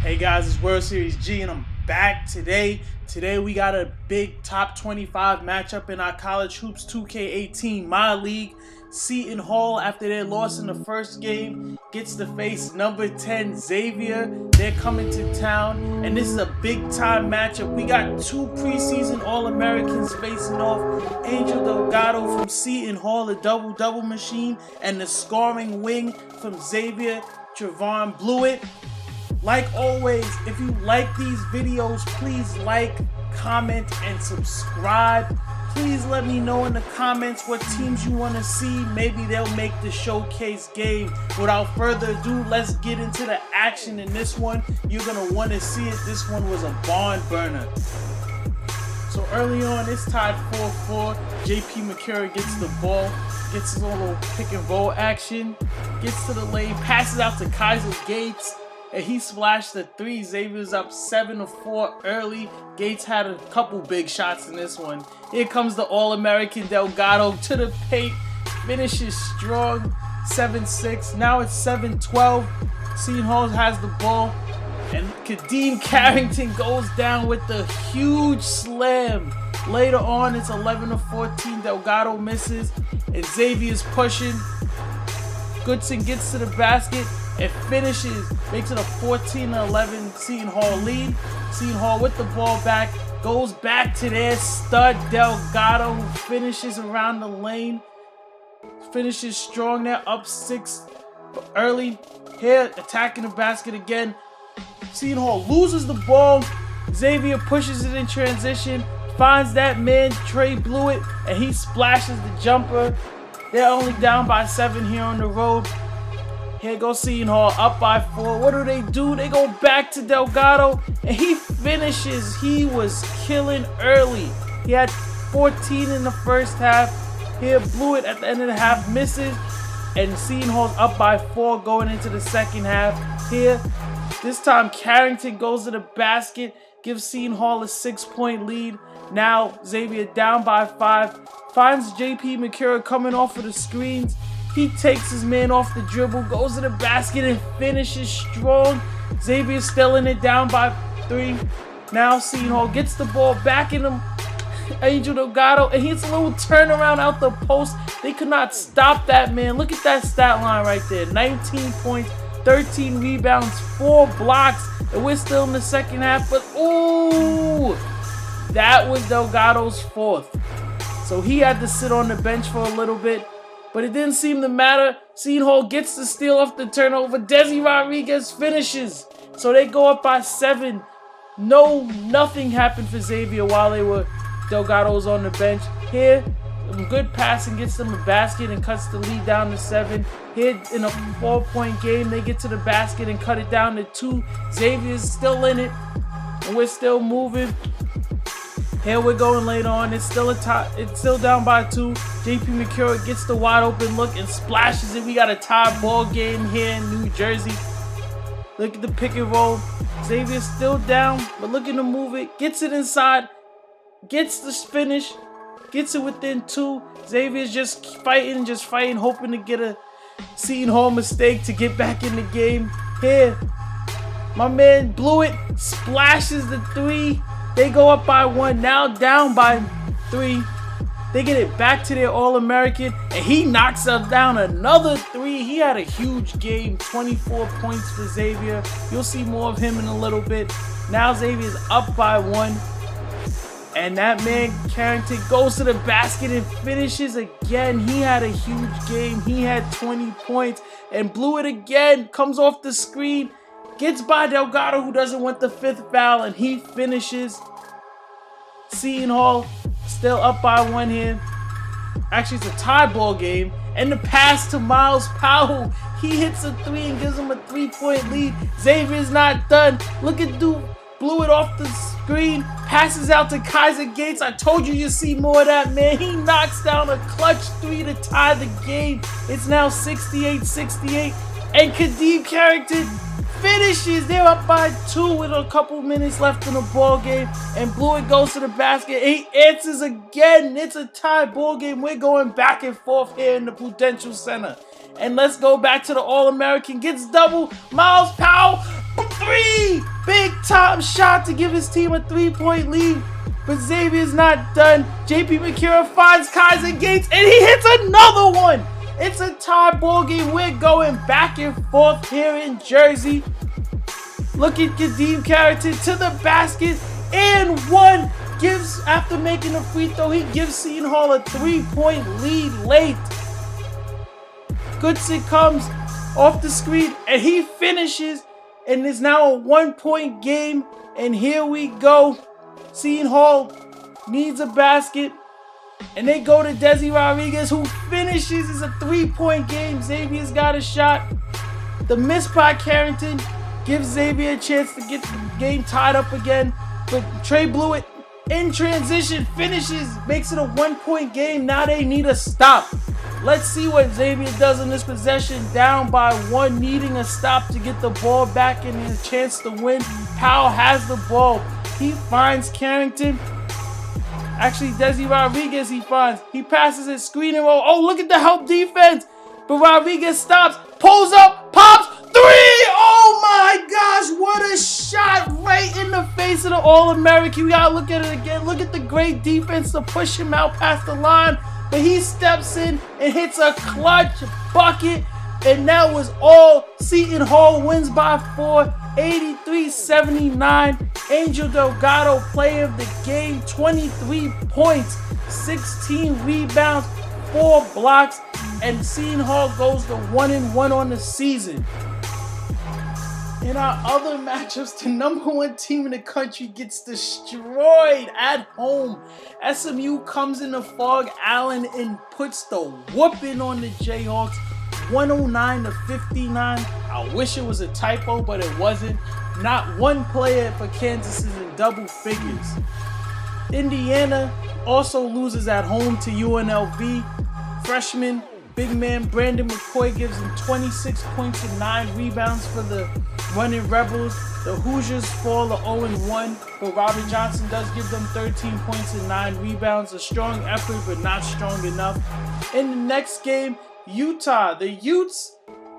Hey guys, it's World Series G and I'm back today. Today we got a big top 25 matchup in our college hoops 2K18 myLeague. Seton Hall, after their loss in the first game, gets to face number 10 Xavier. They're coming to town and this is a big time matchup. We got two preseason All Americans facing off. Angel Delgado from Seton Hall, a double-double machine, and the scoring wing from Xavier, Trevon Bluiett. Like always, if you like these videos, please like, comment, and subscribe. Please let me know in the comments what teams you want to see. Maybe they'll make the showcase game. Without further ado, let's get into the action in this one. You're going to want to see it. This one was a barn burner. So early on, it's tied 4-4. JP McCurry gets the ball, gets a little pick and roll action, gets to the lane, passes out to Kaiser Gates, and he splashed the three. Xavier's up 7-4 early. Gates had a couple big shots in this one. Here comes the All American Delgado to the paint. Finishes strong. 7-6. Now it's 7-12. Seton Hall has the ball. And Kadeem Carrington goes down with the huge slam. Later on, it's 11-14. Delgado misses. And Xavier's pushing. Goodson gets to the basket and finishes, makes it a 14-11 Seton Hall lead. Seton Hall with the ball back, goes back to their stud Delgado, who finishes around the lane, finishes strong. They're up 6 early. Here, attacking the basket again. Seton Hall loses the ball. Xavier pushes it in transition, finds that man Trey Bluiett, and he splashes the jumper. They're only down by 7 here on the road. Here goes Seton Hall, up by 4. What do? They go back to Delgado, and he finishes. He was killing early. He had 14 in the first half. Here, Bluiett at the end of the half misses, and Seton Hall's up by 4 going into the second half. Here, this time Carrington goes to the basket, gives Seton Hall a 6-point lead. Now Xavier down by 5, finds JP McCurry coming off of the screens. He takes his man off the dribble, goes to the basket, and finishes strong. Xavier's still in it, down by 3. Now Seton Hall gets the ball back in him. Angel Delgado, and he hits a little turnaround out the post. They could not stop that man. Look at that stat line right there. 19 points, 13 rebounds, 4 blocks, and we're still in the second half. But, ooh, that was Delgado's 4th. So he had to sit on the bench for a little bit. But it didn't seem to matter. Seton Hall gets the steal off the turnover. Desi Rodriguez finishes. So they go up by 7. Nothing happened for Xavier while Delgado was on the bench. Here, good passing gets them a basket and cuts the lead down to 7. Here in a 4-point game, they get to the basket and cut it down to 2. Xavier's still in it, and we're still moving. Here we're going later on. It's still down by 2. JP McCurry gets the wide open look and splashes it. We got a tie ball game here in New Jersey. Look at the pick and roll. Xavier's still down, but look at the move it. Gets it inside. Gets the finish. Gets it within 2. Xavier's just fighting, hoping to get a Seton Hall mistake to get back in the game. Here, my man Bluiett splashes the 3. They go up by 1, now down by 3. They get it back to their All-American, and he knocks up down another 3. He had a huge game, 24 points for Xavier. You'll see more of him in a little bit. Now Xavier's up by 1, and that man Carrington goes to the basket and finishes again. He had a huge game. He had 20 points, and Bluiett again comes off the screen. Gets by Delgado, who doesn't want the 5th foul, and he finishes. Seton Hall still up by 1 here. Actually, it's a tie ball game. And the pass to Miles Powell. He hits a 3 and gives him a 3-point lead. Xavier's not done. Look at Bluiett off the screen. Passes out to Kaiser Gates. I told you you'd see more of that, man. He knocks down a clutch 3 to tie the game. It's now 68-68. And Kadeem Carrington finishes. They're up by 2 with a couple minutes left in the ball game, and Bluiett goes to the basket. He answers again. It's a tie ball game. We're going back and forth here in the Prudential Center. And let's go back to the All American. Gets double. Miles Powell, 3. time shot to give his team a 3-point lead. But Xavier's not done. JP McCura finds Kaiser Gates, and he hits another one. It's a tie ball game. We're going back and forth here in Jersey. Look at Kadeem Carrington to the basket, and one. Gives, after making a free throw, he gives Seton Hall a 3-point lead late. Goodson comes off the screen, and he finishes, and it's now a 1-point game. And here we go. Seton Hall needs a basket, and they go to Desi Rodriguez, who finishes. It's a 3-point game. Xavier's got a shot. The miss by Carrington gives Xavier a chance to get the game tied up again, but Trey Bluiett in transition finishes, makes it a 1-point game. Now they need a stop. Let's see what Xavier does in this possession, down by 1, needing a stop to get the ball back and a chance to win. Powell has the ball. He finds Carrington. Actually, Desi Rodriguez he finds. He passes it, screen and roll. Oh, look at the help defense. But Rodriguez stops, pulls up, pops, 3! Oh my gosh, what a shot right in the face of the All American. We gotta look at it again. Look at the great defense to push him out past the line. But he steps in and hits a clutch bucket. And that was all. Seton Hall wins by 4, 83-79. Angel Delgado, player of the game, 23 points, 16 rebounds, 4 blocks, and Seton Hall goes to 1-1 on the season. In our other matchups, the #1 team in the country gets destroyed at home. SMU comes in the Fog Allen and puts the whooping on the Jayhawks, 109-59. I wish it was a typo, but it wasn't. Not one player for Kansas is in double figures. Indiana also loses at home to UNLV. Freshman big man Brandon McCoy gives him 26 points and 9 rebounds for the running Rebels. The Hoosiers fall to 0-1, but Robert Johnson does give them 13 points and 9 rebounds. A strong effort, but not strong enough. In the next game, Utah. The Utes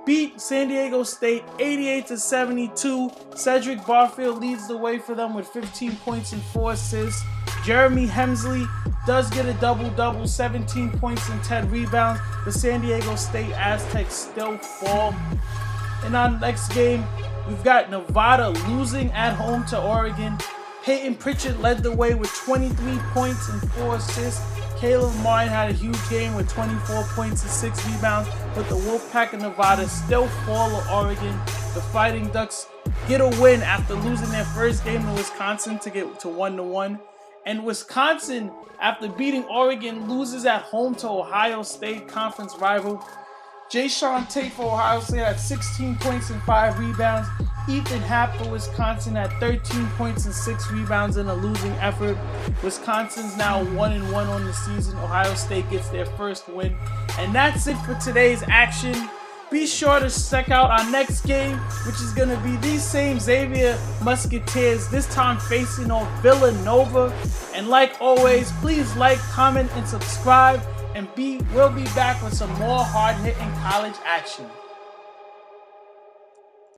beat San Diego State 88-72. Cedric Barfield leads the way for them with 15 points and 4 assists. Jeremy Hemsley does get a double-double, 17 points and 10 rebounds. The San Diego State Aztecs still fall. In our next game, we've got Nevada losing at home to Oregon. Peyton Pritchard led the way with 23 points and 4 assists. Caleb Martin had a huge game with 24 points and 6 rebounds, but the Wolfpack of Nevada still fall to Oregon. The Fighting Ducks get a win after losing their first game to Wisconsin to get to 1-1. And Wisconsin, after beating Oregon, loses at home to Ohio State, conference rival. Jayshawn Tate for Ohio State had 16 points and 5 rebounds. Ethan Happ for Wisconsin had 13 points and 6 rebounds in a losing effort. Wisconsin's now 1-1 on the season. Ohio State gets their first win. And that's it for today's action. Be sure to check out our next game, which is going to be these same Xavier Musketeers, this time facing off Villanova. And like always, please like, comment, and subscribe. And we'll be back with some more hard-hitting college action.